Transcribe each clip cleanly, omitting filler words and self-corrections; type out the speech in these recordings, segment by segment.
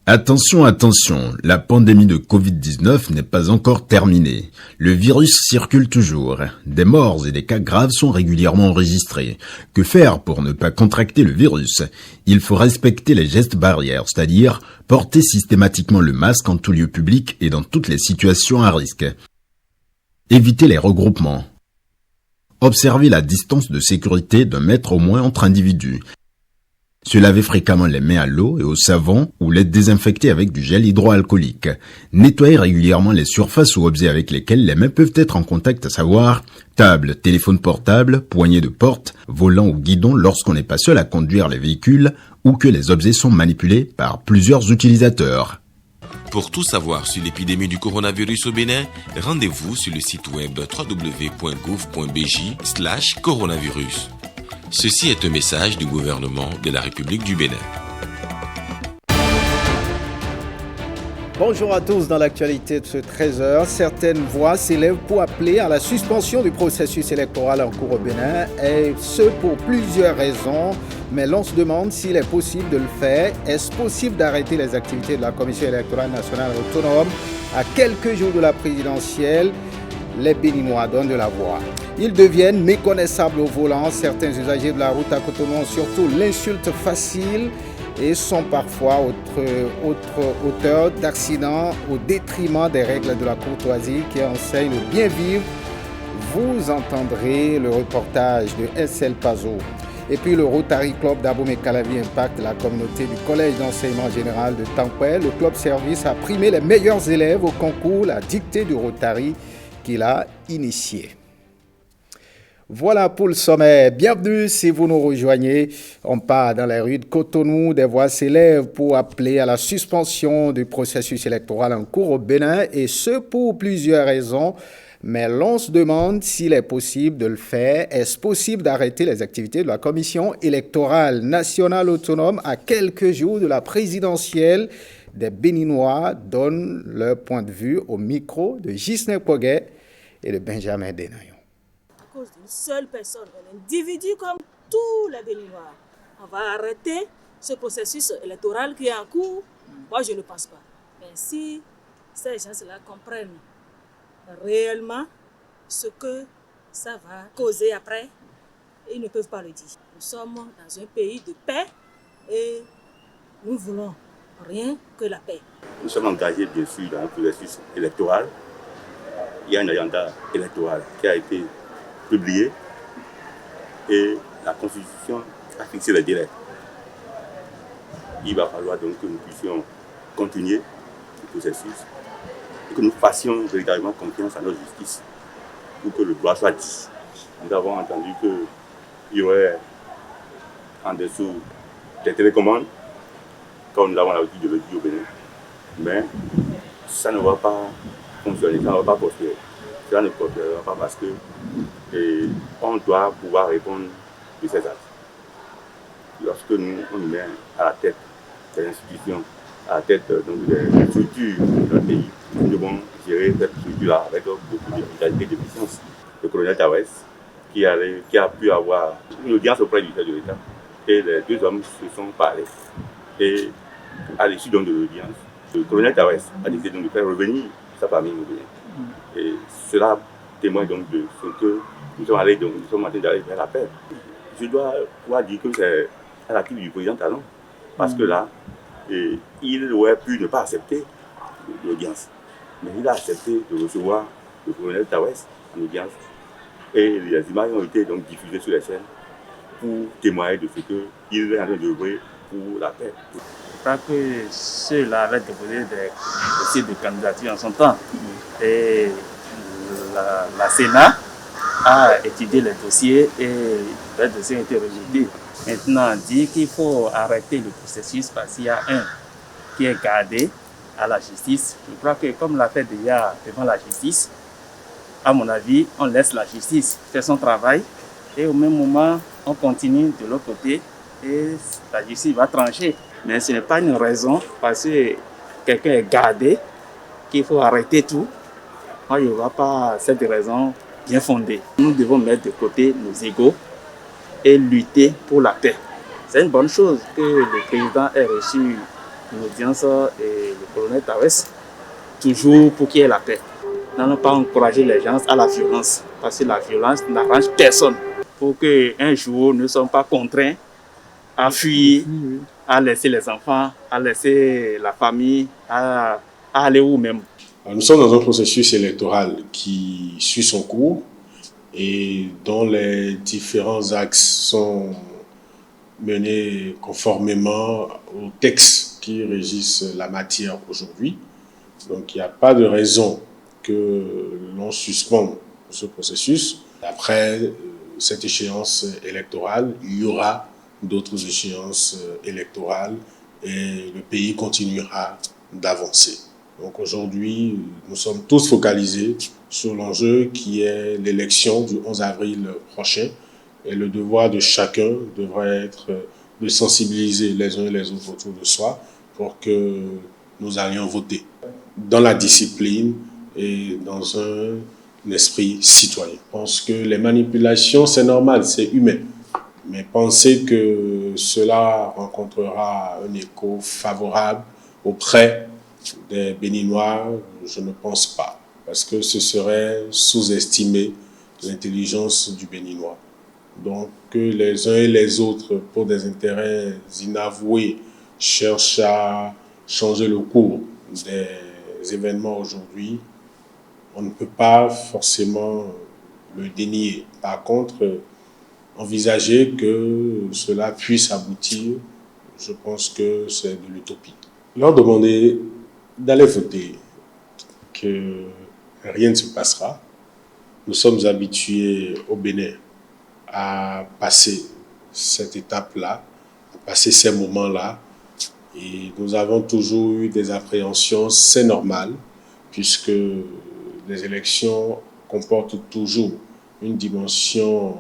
Attention, attention, la pandémie de Covid-19 n'est pas encore terminée. Le virus circule toujours. Des morts et des cas graves sont régulièrement enregistrés. Que faire pour ne pas contracter le virus? Il faut respecter les gestes barrières, c'est-à-dire porter systématiquement le masque en tout lieu public et dans toutes les situations à risque. Éviter les regroupements. Observer la distance de sécurité d'1 mètre au moins entre individus. Se laver fréquemment les mains à l'eau et au savon ou les désinfecter avec du gel hydroalcoolique. Nettoyer régulièrement les surfaces ou objets avec lesquels les mains peuvent être en contact, à savoir table, téléphone portable, poignée de porte, volant ou guidon lorsqu'on n'est pas seul à conduire les véhicules ou que les objets sont manipulés par plusieurs utilisateurs. Pour tout savoir sur l'épidémie du coronavirus au Bénin, rendez-vous sur le site web www.gouv.bj/coronavirus. Ceci est un message du gouvernement de la République du Bénin. Bonjour à tous. Dans l'actualité de ce 13h, certaines voix s'élèvent pour appeler à la suspension du processus électoral en cours au Bénin, et ce pour plusieurs raisons. Mais l'on se demande s'il est possible de le faire. Est-ce possible d'arrêter les activités de la Commission électorale nationale autonome à quelques jours de la présidentielle? Les Béninois donnent de la voix. Ils deviennent méconnaissables au volant. Certains usagers de la route à Cotonou ont surtout l'insulte facile et sont parfois auteurs d'accidents au détriment des règles de la courtoisie qui enseignent le bien vivre. Vous entendrez le reportage de SL Pazo. Et puis le Rotary Club d'Abomey-Calavi impacte la communauté du Collège d'enseignement général de Tampoué. Le club service a primé les meilleurs élèves au concours La dictée du Rotary qu'il a initié. Voilà pour le sommet. Bienvenue si vous nous rejoignez. On part dans les rues de Cotonou. Des voix s'élèvent pour appeler à la suspension du processus électoral en cours au Bénin, et ce pour plusieurs raisons. Mais l'on se demande s'il est possible de le faire. Est-ce possible d'arrêter les activités de la Commission électorale nationale autonome à quelques jours de la présidentielle? Des Béninois donnent leur point de vue au micro de Gisne Poguet et de Benjamin Denayon. À cause d'une seule personne, un individu comme tous les Béninois, on va arrêter ce processus électoral qui est en cours? Moi, je ne pense pas. Mais si ces gens-là comprennent réellement ce que ça va causer après, ils ne peuvent pas le dire. Nous sommes dans un pays de paix et nous voulons rien que la paix. Nous sommes engagés bien sûr dans un processus électoral. Il y a un agenda électoral qui a été publié et la Constitution a fixé les délais. Il va falloir donc que nous puissions continuer ce processus et que nous fassions véritablement confiance à notre justice pour que le droit soit dit. Nous avons entendu qu'il y aurait en dessous des télécommandes, comme nous avons l'habitude de le dire au Bénin, mais ça ne va pas fonctionner, ça ne va pas prospérer. Cela ne prospérera pas parce que on doit pouvoir répondre de ces actes. Lorsque on nous met à la tête des institutions, à la tête des structures de notre pays, nous devons gérer cette structure-là avec beaucoup de vitalité et de puissance. Le colonel Tawès, qui a pu avoir une audience auprès du chef de l'État, et les deux hommes se sont parlé. Et à l'issue de l'audience, le colonel Tawès a décidé de faire revenir sa famille au Bénin. Et cela témoigne donc de ce que nous sommes en train d'aller vers la paix. Je dois pouvoir dire que c'est à l'actif du président Talon, parce que là, il aurait pu ne pas accepter l'audience. Mais il a accepté de recevoir le colonel Tawès en audience. Et les images ont été donc diffusées sur les chaînes pour témoigner de ce qu'il est en train d'œuvrer pour la paix. Je crois que ceux-là avaient déposé des dossiers de candidature en son temps. Et la Sénat a étudié les dossiers et les dossiers ont été rejetés. Maintenant, dire qu'il faut arrêter le processus parce qu'il y a un qui est gardé à la justice. Je crois que comme l'a fait déjà devant la justice, à mon avis, on laisse la justice faire son travail et au même moment, on continue de l'autre côté et la justice va trancher. Mais ce n'est pas une raison parce que quelqu'un est gardé qu'il faut arrêter tout. Moi, je ne vois pas cette raison bien fondée. Nous devons mettre de côté nos égos et lutter pour la paix. C'est une bonne chose que le président ait reçu l'audience et le colonel Tawes, toujours pour qu'il y ait la paix. N'allons pas encourager les gens à la violence, parce que la violence n'arrange personne. Pour qu'un jour, nous ne soyons pas contraints à fuir, à laisser les enfants, à laisser la famille, à aller où même. Nous sommes dans un processus électoral qui suit son cours et dont les différents axes sont menés conformément aux textes qui régissent la matière aujourd'hui. Donc il n'y a pas de raison que l'on suspende ce processus. Après cette échéance électorale, il y aura d'autres échéances électorales et le pays continuera d'avancer. Donc aujourd'hui, nous sommes tous focalisés sur l'enjeu qui est l'élection du 11 avril prochain. Et le devoir de chacun devrait être de sensibiliser les uns et les autres autour de soi pour que nous allions voter dans la discipline et dans un esprit citoyen. Je pense que les manipulations, c'est normal, c'est humain. Mais penser que cela rencontrera un écho favorable auprès des Béninois, je ne pense pas. Parce que ce serait sous-estimer l'intelligence du Béninois. Donc que les uns et les autres, pour des intérêts inavoués, cherchent à changer le cours des événements aujourd'hui, on ne peut pas forcément le dénier. Par contre, envisager que cela puisse aboutir, je pense que c'est de l'utopie. Leur demander d'aller voter, que rien ne se passera. Nous sommes habitués au Bénin à passer cette étape-là, à passer ces moments-là. Et nous avons toujours eu des appréhensions, c'est normal, puisque les élections comportent toujours une dimension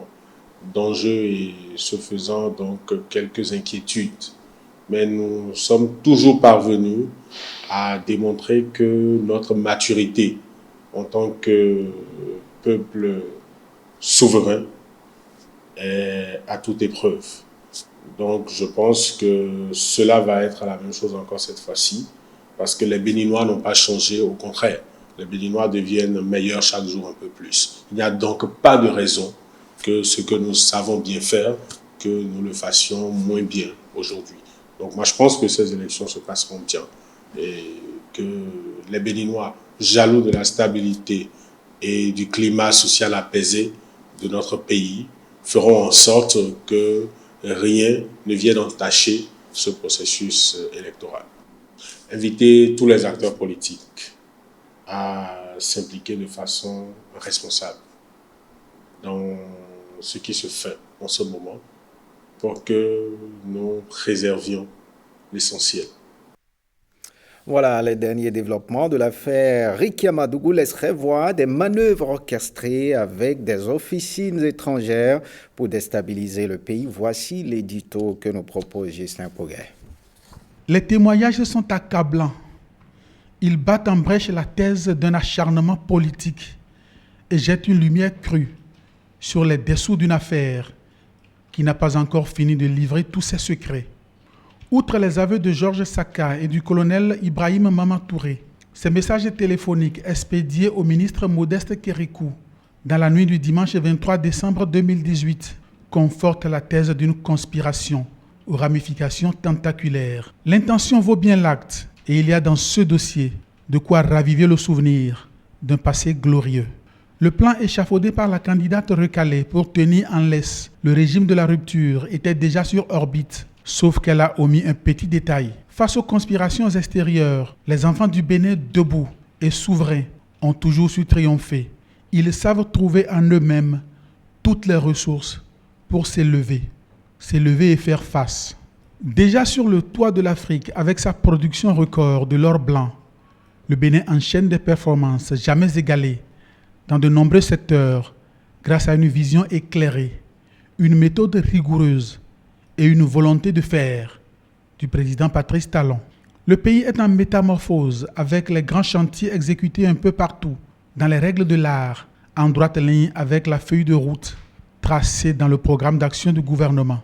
d'enjeu et ce faisant donc quelques inquiétudes. Mais nous sommes toujours parvenus à démontrer que notre maturité en tant que peuple souverain est à toute épreuve. Donc je pense que cela va être la même chose encore cette fois-ci, parce que les Béninois n'ont pas changé, au contraire. Les Béninois deviennent meilleurs chaque jour un peu plus. Il n'y a donc pas de raison que ce que nous savons bien faire, que nous le fassions moins bien aujourd'hui. Donc moi je pense que ces élections se passeront bien et que les Béninois, jaloux de la stabilité et du climat social apaisé de notre pays, feront en sorte que rien ne vienne entacher ce processus électoral. Inviter tous les acteurs politiques à s'impliquer de façon responsable dans ce qui se fait en ce moment pour que nous préservions l'essentiel. Voilà, les derniers développements de l'affaire Ricky Amadougou laisseraient voir des manœuvres orchestrées avec des officines étrangères pour déstabiliser le pays. Voici l'édito que nous propose Justin Poguet. Les témoignages sont accablants. Ils battent en brèche la thèse d'un acharnement politique et jettent une lumière crue sur les dessous d'une affaire qui n'a pas encore fini de livrer tous ses secrets. Outre les aveux de Georges Saka et du colonel Ibrahim Mamatouré, ces messages téléphoniques expédiés au ministre Modeste Kérékou dans la nuit du dimanche 23 décembre 2018 confortent la thèse d'une conspiration aux ramifications tentaculaires. L'intention vaut bien l'acte et il y a dans ce dossier de quoi raviver le souvenir d'un passé glorieux. Le plan échafaudé par la candidate recalée pour tenir en laisse le régime de la rupture était déjà sur orbite, sauf qu'elle a omis un petit détail. Face aux conspirations extérieures, les enfants du Bénin debout et souverains ont toujours su triompher. Ils savent trouver en eux-mêmes toutes les ressources pour s'élever et faire face. Déjà sur le toit de l'Afrique, avec sa production record de l'or blanc, le Bénin enchaîne des performances jamais égalées dans de nombreux secteurs grâce à une vision éclairée, une méthode rigoureuse et une volonté de faire du président Patrice Talon. Le pays est en métamorphose avec les grands chantiers exécutés un peu partout, dans les règles de l'art, en droite ligne avec la feuille de route tracée dans le programme d'action du gouvernement.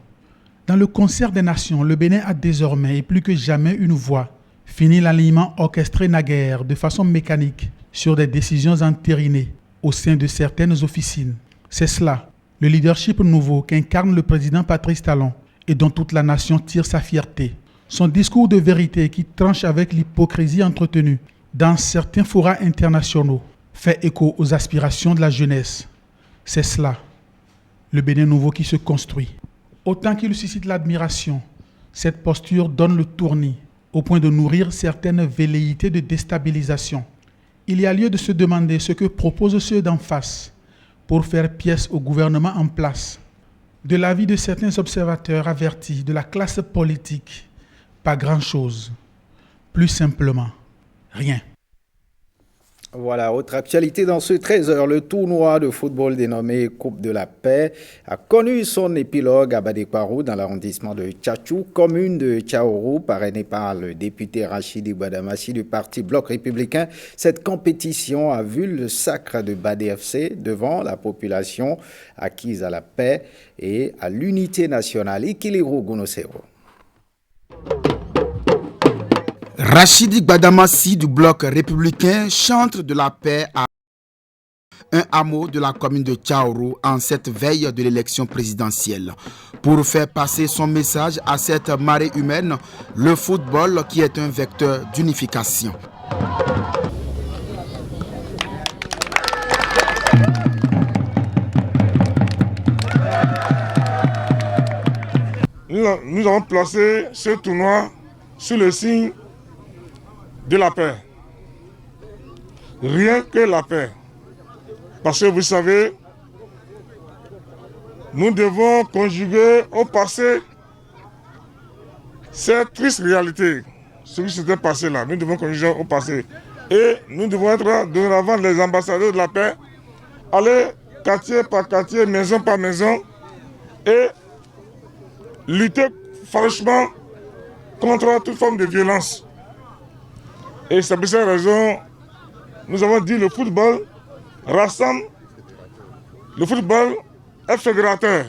Dans le concert des nations, le Bénin a désormais et plus que jamais une voix Fini l'alignement orchestré naguère de façon mécanique sur des décisions entérinées au sein de certaines officines. C'est cela, le leadership nouveau qu'incarne le président Patrice Talon et dont toute la nation tire sa fierté. Son discours de vérité qui tranche avec l'hypocrisie entretenue dans certains forats internationaux fait écho aux aspirations de la jeunesse. C'est cela, le Bénin nouveau qui se construit. Autant qu'il suscite l'admiration, cette posture donne le tournis au point de nourrir certaines velléités de déstabilisation. Il y a lieu de se demander ce que proposent ceux d'en face pour faire pièce au gouvernement en place. De l'avis de certains observateurs avertis de la classe politique, pas grand-chose. Plus simplement, rien. Voilà, autre actualité dans ce 13h, le tournoi de football dénommé Coupe de la Paix a connu son épilogue à Badekparou dans l'arrondissement de Tchatchou, commune de Tchaourou, parrainé par le député Rachidi Gbadamassi du parti Bloc républicain. Cette compétition a vu le sacre de Badé FC devant la population acquise à la paix et à l'unité nationale. Ikiliru Gunosero. Rachidi Gbadamassi du Bloc républicain chante de la paix à un hameau de la commune de Tchaourou en cette veille de l'élection présidentielle. Pour faire passer son message à cette marée humaine, le football qui est un vecteur d'unification. Nous avons placé ce tournoi sous le signe de la paix. Rien que la paix. Parce que vous savez, nous devons conjuguer au passé cette triste réalité. Ce qui s'était passé là, nous devons conjuguer au passé. Et nous devons être dorénavant les ambassadeurs de la paix, aller quartier par quartier, maison par maison, et lutter franchement contre toute forme de violence. Et c'est pour cette raison, nous avons dit le football rassemble, le football est fédérateur.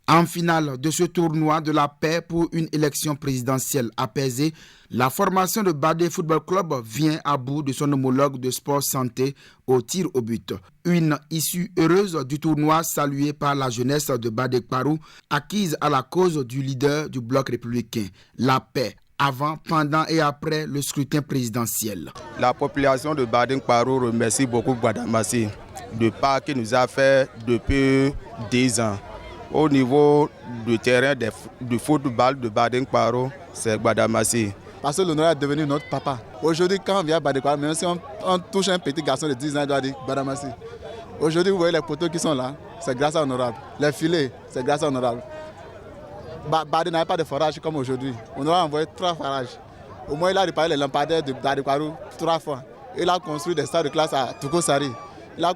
En finale de ce tournoi de la paix pour une élection présidentielle apaisée, la formation de Badé Football Club vient à bout de son homologue de sport santé au tir au but. Une issue heureuse du tournoi saluée par la jeunesse de Badekparou, acquise à la cause du leader du Bloc républicain, la paix, avant, pendant et après le scrutin présidentiel. La population de Badekparou remercie beaucoup Gbadamassi de pas qu'il nous a fait depuis 10 ans. Au niveau du terrain du football de Badekparou, c'est Gbadamassi. Parce que l'honneur est devenu notre papa. Aujourd'hui, quand on vient à Badekparou, même si on touche un petit garçon de 10 ans, il doit dire Gbadamassi. Aujourd'hui, vous voyez les poteaux qui sont là, c'est grâce à Honorable. Les filets, c'est grâce à Honorable. Badé n'avait pas de forage comme aujourd'hui. On a envoyé 3 forages. Au moins, il a réparé les lampadaires de Badekparou 3 fois. Il a construit des salles de classe à Toukosari. Il a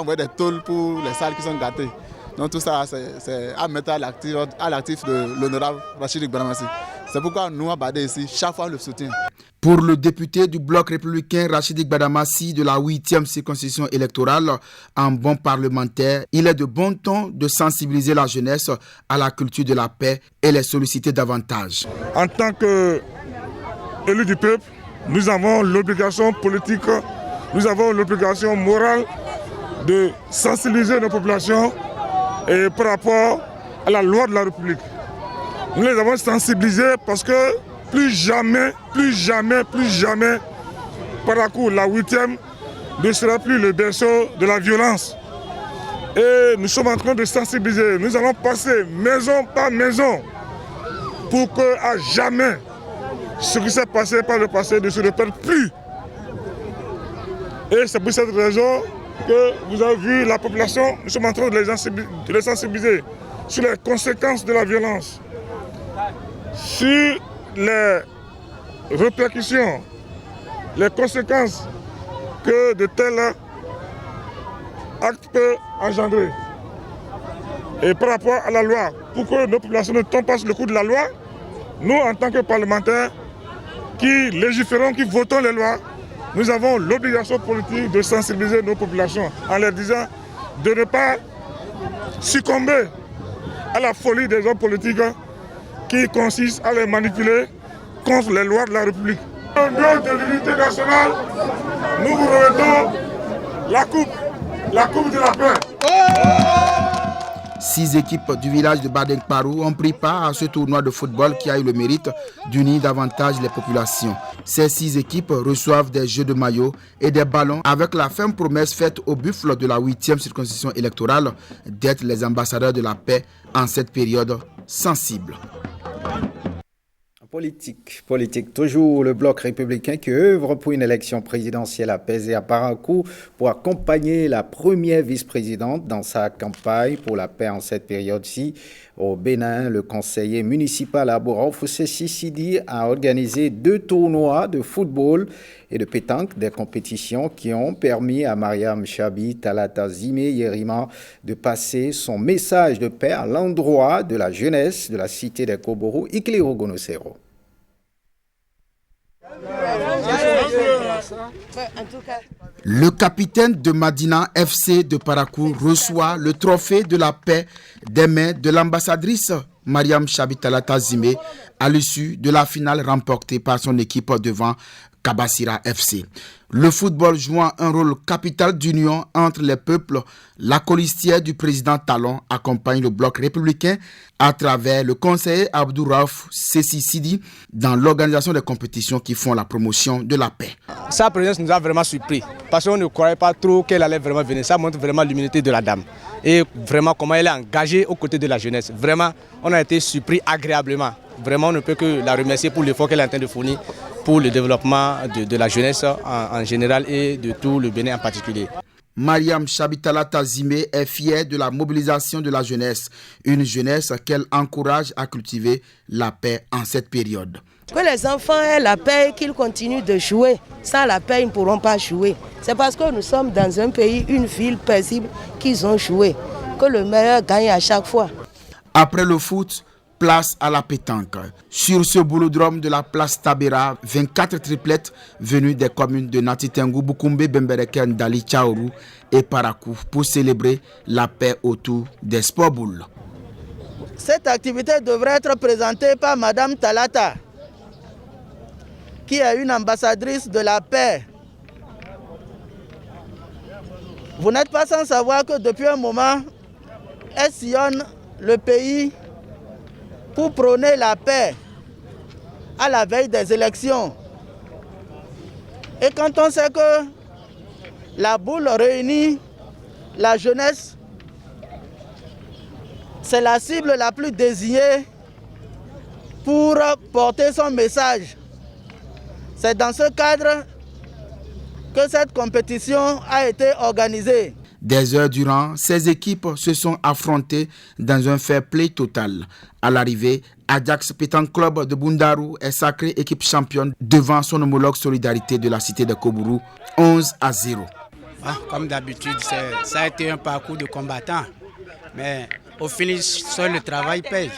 envoyé des tôles pour les salles qui sont gâtées. Donc tout ça, c'est à mettre à l'actif de l'honorable Rachidi Gbadamassi. C'est pourquoi nous, à Badé ici, chaque fois, on le soutient. Pour le député du Bloc républicain Rachidi Gbadamassi de la 8e circonscription électorale, en bon parlementaire, il est de bon ton de sensibiliser la jeunesse à la culture de la paix et les solliciter davantage. En tant qu'élu du peuple, nous avons l'obligation politique, nous avons l'obligation morale de sensibiliser nos populations et par rapport à la loi de la République. Nous les avons sensibilisés parce que plus jamais, Parakou, la 8e, ne sera plus le berceau de la violence. Et nous sommes en train de sensibiliser. Nous allons passer maison par maison pour que à jamais ce qui s'est passé par le passé ne se répète plus. Et c'est pour cette raison que vous avez vu la population, nous sommes en train de les sensibiliser sur les conséquences de la violence, sur les répercussions, les conséquences que de tels actes peuvent engendrer. Et par rapport à la loi, pour que nos populations ne tombent pas sur le coup de la loi, nous, en tant que parlementaires, qui légiférons, qui votons les lois, nous avons l'obligation politique de sensibiliser nos populations en leur disant de ne pas succomber à la folie des hommes politiques qui consiste à les manipuler contre les lois de la République. Au nom de l'unité nationale, nous vous remettons la coupe de la paix. 6 équipes du village de Badeng-Parou ont pris part à ce tournoi de football qui a eu le mérite d'unir davantage les populations. Ces 6 équipes reçoivent des jeux de maillot et des ballons avec la ferme promesse faite aux buffles de la 8e circonscription électorale d'être les ambassadeurs de la paix en cette période sensible. Politique, toujours le bloc républicain qui œuvre pour une élection présidentielle apaisée à Parakou pour accompagner la première vice-présidente dans sa campagne pour la paix en cette période-ci. Au Bénin, le conseiller municipal Abouraouf Sidi a organisé 2 tournois de football et de pétanque, des compétitions qui ont permis à Mariam Chabi Talata Zime Yerima de passer son message de paix à l'endroit de la jeunesse de la cité des Koborou, Iklero Gonosero. Le capitaine de Madina FC de Parakou reçoit le trophée de la paix des mains de l'ambassadrice Mariam Chabi Talata Zime à l'issue de la finale remportée par son équipe devant Kabassira FC. Le football jouant un rôle capital d'union entre les peuples, la colistière du président Talon accompagne le bloc républicain à travers le conseiller Abdouraouf Sidi dans l'organisation des compétitions qui font la promotion de la paix. Sa présence nous a vraiment surpris parce qu'on ne croyait pas trop qu'elle allait vraiment venir. Ça montre vraiment l'humilité de la dame et vraiment comment elle est engagée aux côtés de la jeunesse. Vraiment, on a été surpris agréablement. Vraiment, on ne peut que la remercier pour l'effort qu'elle est en train de fournir pour le développement de la jeunesse en général et de tout le Bénin en particulier. Mariam Chabi Talata Zime est fière de la mobilisation de la jeunesse, une jeunesse qu'elle encourage à cultiver la paix en cette période. Que les enfants aient la paix, qu'ils continuent de jouer. Sans la paix, ils ne pourront pas jouer. C'est parce que nous sommes dans un pays, une ville paisible, qu'ils ont joué. Que le meilleur gagne à chaque fois. Après le foot, place à la pétanque. Sur ce boulodrome de la place Tabera, 24 triplettes venues des communes de Natitengu, Bukumbe, Bembereken, Dali, Tchaourou et Parakou pour célébrer la paix autour des sports boules. Cette activité devrait être présentée par Madame Talata, qui est une ambassadrice de la paix. Vous n'êtes pas sans savoir que depuis un moment, elle sillonne le pays pour prôner la paix à la veille des élections. Et quand on sait que la boule réunit la jeunesse, c'est la cible la plus désignée pour porter son message. C'est dans ce cadre que cette compétition a été organisée. Des heures durant, ces équipes se sont affrontées dans un fair play total. À l'arrivée, Ajax Pétanque Club de Bundaru est sacrée équipe championne devant son homologue Solidarité de la cité de Kobourou, 11-0. Comme d'habitude, ça a été un parcours de combattants. Mais au finish, seul le travail paye.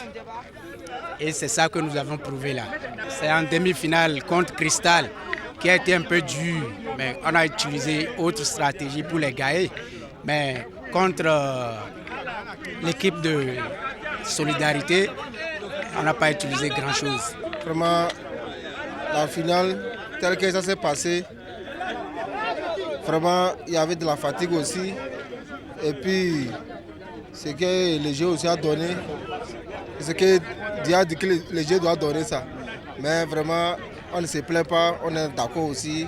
Et c'est ça que nous avons prouvé là. C'est en demi-finale contre Cristal qui a été un peu dur. Mais on a utilisé autre stratégie pour les gagner. Mais contre l'équipe de Solidarité, on n'a pas utilisé grand-chose. Vraiment, la finale, telle que ça s'est passé, vraiment, il y avait de la fatigue aussi. Et puis, ce que le jeu aussi a donné, ce que Dieu a dit que le jeu doit donner ça. Mais vraiment, on ne se plaint pas, on est d'accord aussi.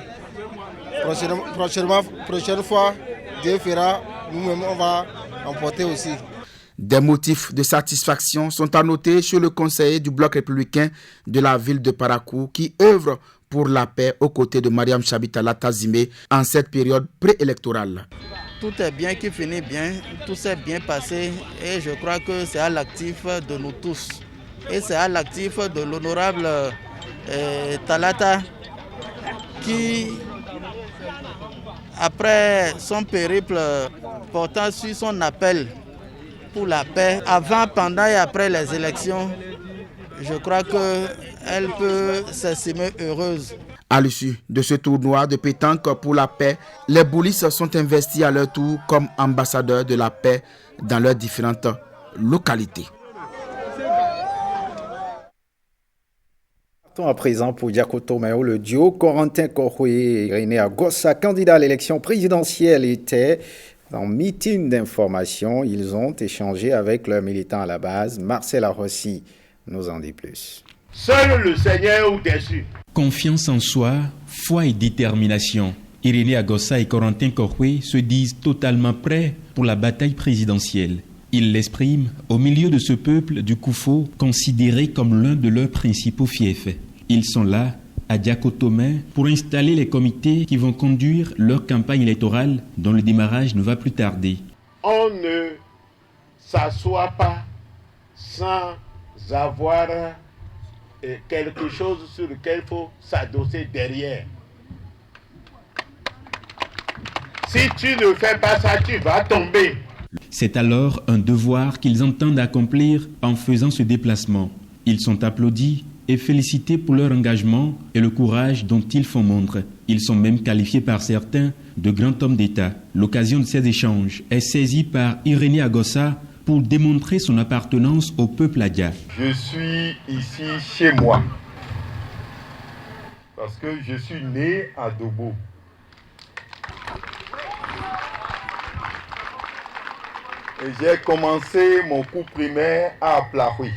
Prochaine fois, Dieu fera, nous-mêmes on va emporter aussi. Des motifs de satisfaction sont à noter chez le conseiller du bloc républicain de la ville de Parakou qui œuvre pour la paix aux côtés de Mariam Chabi Talata Zime en cette période préélectorale. Tout est bien qui finit bien, tout s'est bien passé et je crois que c'est à l'actif de nous tous. Et c'est à l'actif de l'honorable Talata qui, après son périple portant sur son appel pour la paix, avant, pendant et après les élections, je crois qu'elle peut s'estimer heureuse. À l'issue de ce tournoi de pétanque pour la paix, les boulistes sont investis à leur tour comme ambassadeurs de la paix dans leurs différentes localités. Partons à présent pour Diakotomeo. Le duo Corentin Koroué et Irénée Agossa, candidat à l'élection présidentielle, était en meeting d'information. Ils ont échangé avec leurs militants à la base. Marcel Arossi nous en dit plus. Seul le Seigneur est déçu. Confiance en soi, foi et détermination. Irénée Agossa et Corentin Koroué se disent totalement prêts pour la bataille présidentielle. Ils l'expriment au milieu de ce peuple du Koufo, considéré comme l'un de leurs principaux fiefs. Ils sont là, à Diakotomé, pour installer les comités qui vont conduire leur campagne électorale dont le démarrage ne va plus tarder. On ne s'assoit pas sans avoir quelque chose sur lequel il faut s'adosser derrière. Si tu ne fais pas ça, tu vas tomber. C'est alors un devoir qu'ils entendent accomplir en faisant ce déplacement. Ils sont applaudis et félicités pour leur engagement et le courage dont ils font montre. Ils sont même qualifiés par certains de grands hommes d'État. L'occasion de ces échanges est saisie par Irénée Agossa pour démontrer son appartenance au peuple adja. Je suis ici chez moi parce que je suis né à Dobo. Et j'ai commencé mon cours primaire à Plahoui.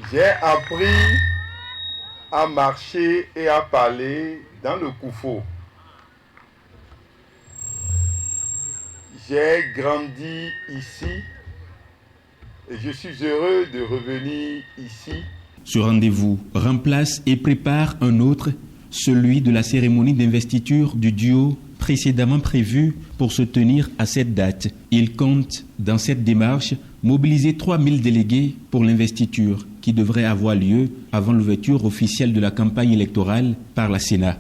J'ai appris à marcher et à parler dans le Koufo. J'ai grandi ici et je suis heureux de revenir ici. Ce rendez-vous remplace et prépare un autre, celui de la cérémonie d'investiture du duo précédemment prévu pour se tenir à cette date. Il compte, dans cette démarche, mobiliser 3000 délégués pour l'investiture qui devrait avoir lieu avant l'ouverture officielle de la campagne électorale par la Sénat.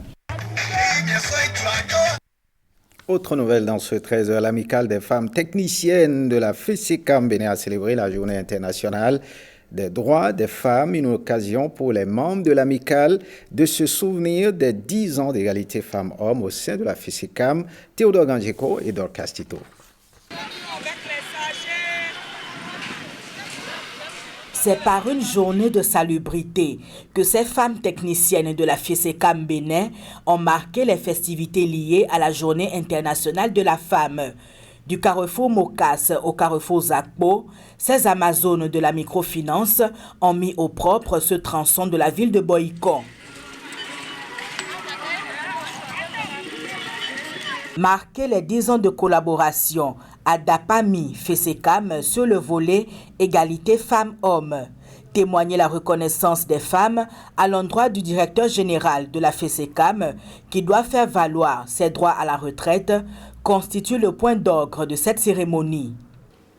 Autre nouvelle dans ce 13h, l'amicale des femmes techniciennes de la FESECAM Bénin a célébré la journée internationale des droits des femmes, une occasion pour les membres de l'amicale de se souvenir des 10 ans d'égalité femmes-hommes au sein de la FESECAM. Théodore Ganjeko et Dorcas Tito. C'est par une journée de salubrité que ces femmes techniciennes de la FESECAM Bénin ont marqué les festivités liées à la journée internationale de la femme. Du carrefour Mokas au carrefour Zakpo, ces Amazones de la microfinance ont mis au propre ce tronçon de la ville de Boïkon. Marquer les 10 ans de collaboration à DAPAMI FESECAM sur le volet égalité femmes-hommes. Témoigner la reconnaissance des femmes à l'endroit du directeur général de la FESECAM qui doit faire valoir ses droits à la retraite constitue le point d'orgue de cette cérémonie.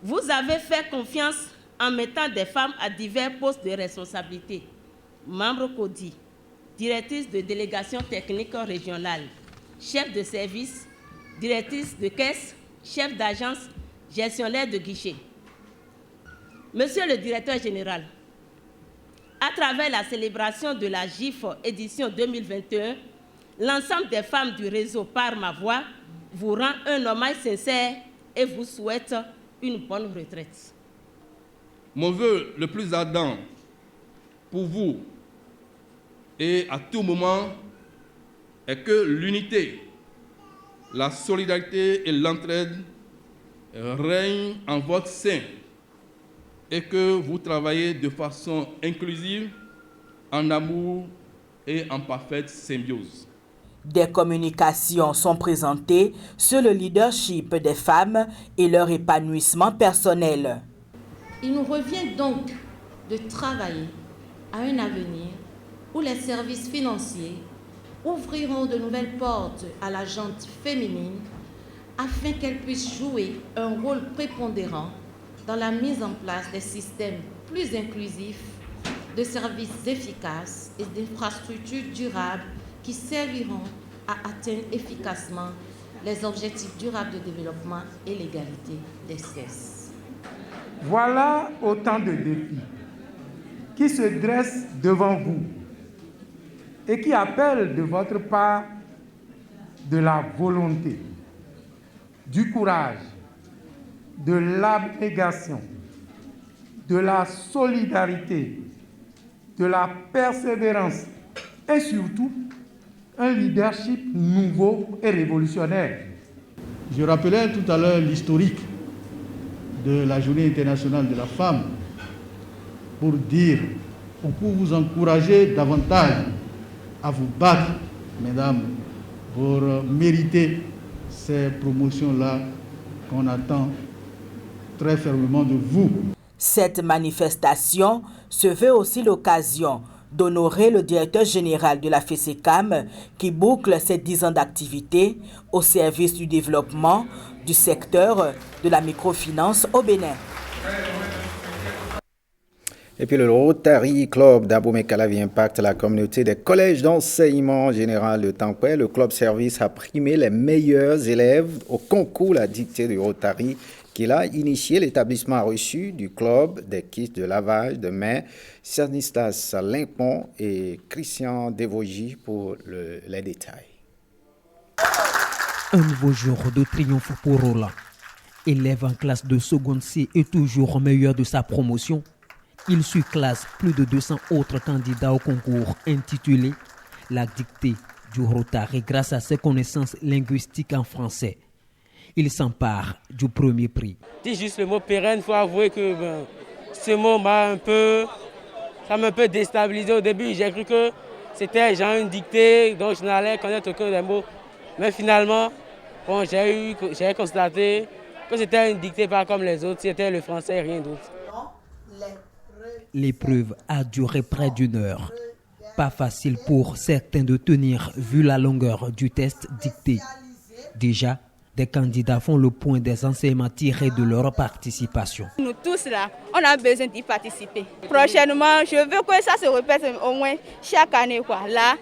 Vous avez fait confiance en mettant des femmes à divers postes de responsabilité. Membre CODI, directrice de délégation technique régionale, chef de service, directrice de caisse, chef d'agence, gestionnaire de guichet. Monsieur le directeur général, à travers la célébration de la GIF édition 2021, l'ensemble des femmes du réseau Par ma voix vous rend un hommage sincère et vous souhaite une bonne retraite. Mon vœu le plus ardent pour vous et à tout moment est que l'unité, la solidarité et l'entraide règnent en votre sein et que vous travaillez de façon inclusive, en amour et en parfaite symbiose. Des communications sont présentées sur le leadership des femmes et leur épanouissement personnel. Il nous revient donc de travailler à un avenir où les services financiers ouvriront de nouvelles portes à la gente féminine afin qu'elle puisse jouer un rôle prépondérant dans la mise en place des systèmes plus inclusifs, de services efficaces et d'infrastructures durables qui serviront à atteindre efficacement les objectifs durables de développement et l'égalité des sexes. Voilà autant de défis qui se dressent devant vous et qui appellent de votre part de la volonté, du courage, de l'abnégation, de la solidarité, de la persévérance et surtout un leadership nouveau et révolutionnaire. Je rappelais tout à l'heure l'historique de la Journée internationale de la femme pour dire, ou pour vous encourager davantage à vous battre, mesdames, pour mériter ces promotions-là qu'on attend très fermement de vous. Cette manifestation se veut aussi l'occasion d'honorer le directeur général de la FESECAM qui boucle ses 10 ans d'activité au service du développement du secteur de la microfinance au Bénin. Et puis le Rotary Club d'Abomey-Calavi impacte la communauté des collèges d'enseignement général de Tankoué. Le club service a primé les meilleurs élèves au concours La Dictée du Rotary qu'il a initié. L'établissement a reçu du club des kits de lavage de mains. Stanislas Limpon et Christian Devogy pour les détails. Un nouveau jour de triomphe pour Roland. Élève en classe de seconde C et toujours meilleur de sa promotion, il surclasse plus de 200 autres candidats au concours intitulé La Dictée du Rotary grâce à ses connaissances linguistiques en français. Il s'empare du premier prix. Dis juste le mot pérenne, il faut avouer que ce mot m'a un peu déstabilisé au début. J'ai cru que c'était genre une dictée, donc je n'allais connaître aucun des mots. Mais finalement, bon, j'ai constaté que c'était une dictée pas comme les autres, c'était le français et rien d'autre. L'épreuve a duré près d'une heure. Pas facile pour certains de tenir vu la longueur du test dicté. Déjà, des candidats font le point des enseignements tirés de leur participation. Nous tous là, on a besoin d'y participer. Prochainement, je veux que ça se répète au moins chaque année. Là,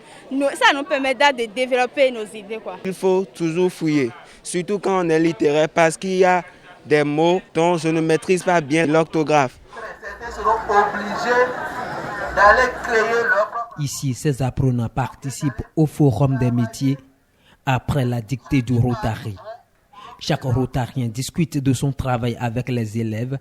ça nous permet de développer nos idées. Il faut toujours fouiller, surtout quand on est littéraire, parce qu'il y a des mots dont je ne maîtrise pas bien l'orthographe. Ici, ces apprenants participent au Forum des métiers après la dictée du Rotary. Chaque Rotarien discute de son travail avec les élèves.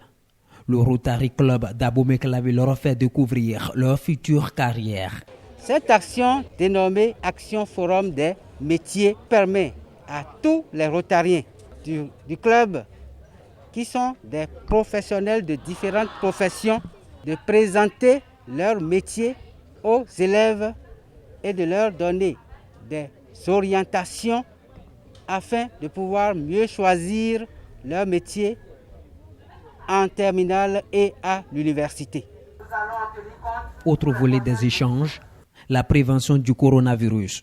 Le Rotary Club d'Abomey-Calavi leur fait découvrir leur future carrière. Cette action dénommée Action Forum des métiers permet à tous les Rotariens du club qui sont des professionnels de différentes professions de présenter leur métier aux élèves et de leur donner des orientations afin de pouvoir mieux choisir leur métier en terminale et à l'université. Autre volet des échanges, la prévention du coronavirus.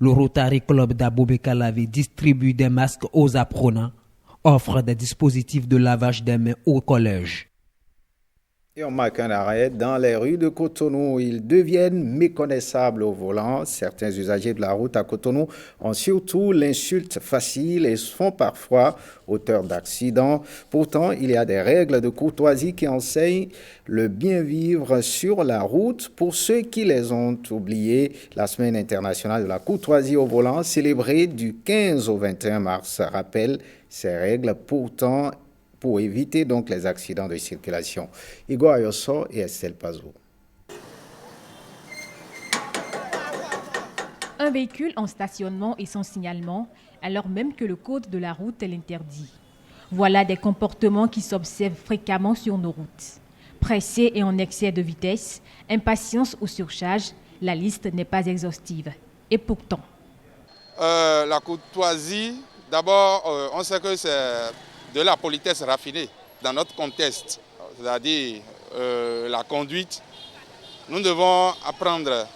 Le Rotary Club d'Abomey-Calavi distribue des masques aux apprenants, offre des dispositifs de lavage des mains au collège. Et on marque un arrêt dans les rues de Cotonou. Ils deviennent méconnaissables au volant. Certains usagers de la route à Cotonou ont surtout l'insulte facile et font parfois auteur d'accidents. Pourtant, il y a des règles de courtoisie qui enseignent le bien vivre sur la route. Pour ceux qui les ont oubliés, la Semaine internationale de la courtoisie au volant, célébrée du 15 au 21 mars, rappelle ces règles pourtant pour éviter donc les accidents de circulation. Igor Ayosso et Estelle Pazou. Un véhicule en stationnement et sans signalement, alors même que le code de la route l'interdit. Voilà des comportements qui s'observent fréquemment sur nos routes. Pressés et en excès de vitesse, impatience ou surcharge, la liste n'est pas exhaustive. Et pourtant... La courtoisie, d'abord, on sait que c'est de la politesse raffinée dans notre contexte, c'est-à-dire la conduite. Nous devons apprendre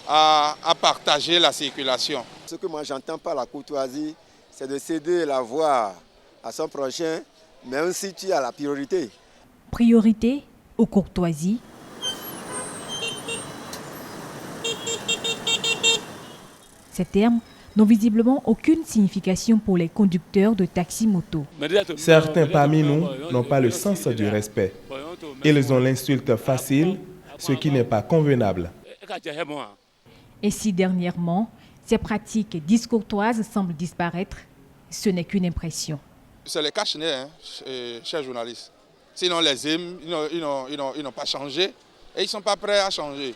à partager la circulation. Ce que moi j'entends par la courtoisie, c'est de céder la voie à son prochain, même si tu as la priorité. Priorité ou courtoisie? Ces termes n'ont visiblement aucune signification pour les conducteurs de taxi-moto. Certains parmi nous n'ont pas le sens du respect. Ils ont l'insulte facile, ce qui n'est pas convenable. Et si dernièrement, ces pratiques discourtoises semblent disparaître, ce n'est qu'une impression. C'est le cache-nez, chers journalistes. Sinon, les hymnes, ils n'ont pas changé et ils ne sont pas prêts à changer.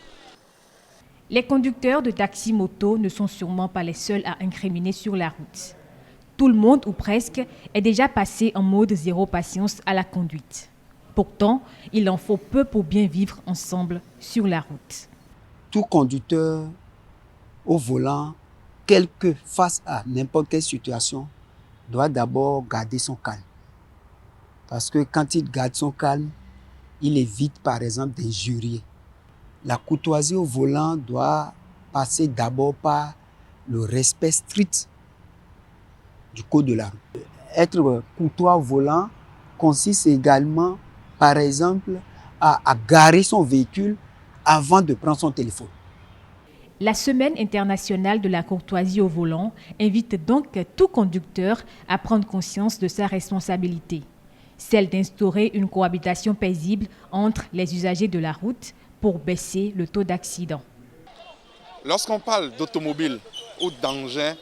Les conducteurs de taxi-moto ne sont sûrement pas les seuls à incriminer sur la route. Tout le monde, ou presque, est déjà passé en mode zéro patience à la conduite. Pourtant, il en faut peu pour bien vivre ensemble sur la route. Tout conducteur au volant, face à n'importe quelle situation, doit d'abord garder son calme. Parce que quand il garde son calme, il évite par exemple d'injurier. La courtoisie au volant doit passer d'abord par le respect strict du code de la route. Être courtois au volant consiste également, par exemple, à garer son véhicule avant de prendre son téléphone. La Semaine internationale de la courtoisie au volant invite donc tout conducteur à prendre conscience de sa responsabilité, celle d'instaurer une cohabitation paisible entre les usagers de la route pour baisser le taux d'accident. Lorsqu'on parle d'automobile ou d'engin,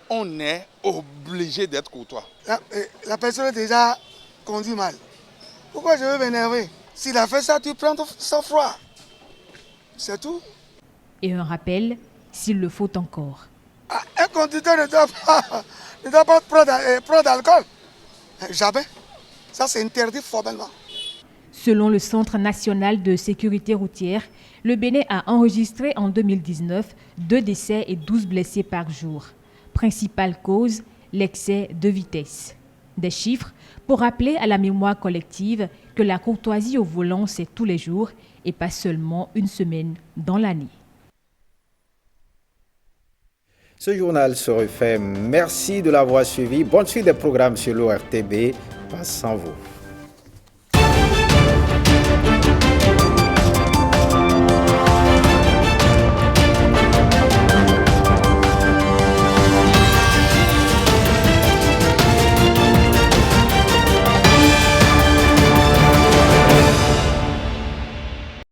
on est obligé d'être courtois. La personne déjà conduit mal. Pourquoi je veux m'énerver? S'il a fait ça, tu prends sans froid. C'est tout. Et un rappel, s'il le faut encore. Un conducteur ne doit pas prendre d'alcool. Jamais. Ça, c'est interdit formellement. Selon le Centre national de sécurité routière, le Bénin a enregistré en 2019 2 décès et 12 blessés par jour. Principale cause, l'excès de vitesse. Des chiffres pour rappeler à la mémoire collective que la courtoisie au volant, c'est tous les jours et pas seulement une semaine dans l'année. Ce journal se refait. Merci de l'avoir suivi. Bonne suite des programmes sur l'ORTB. Passe sans vous.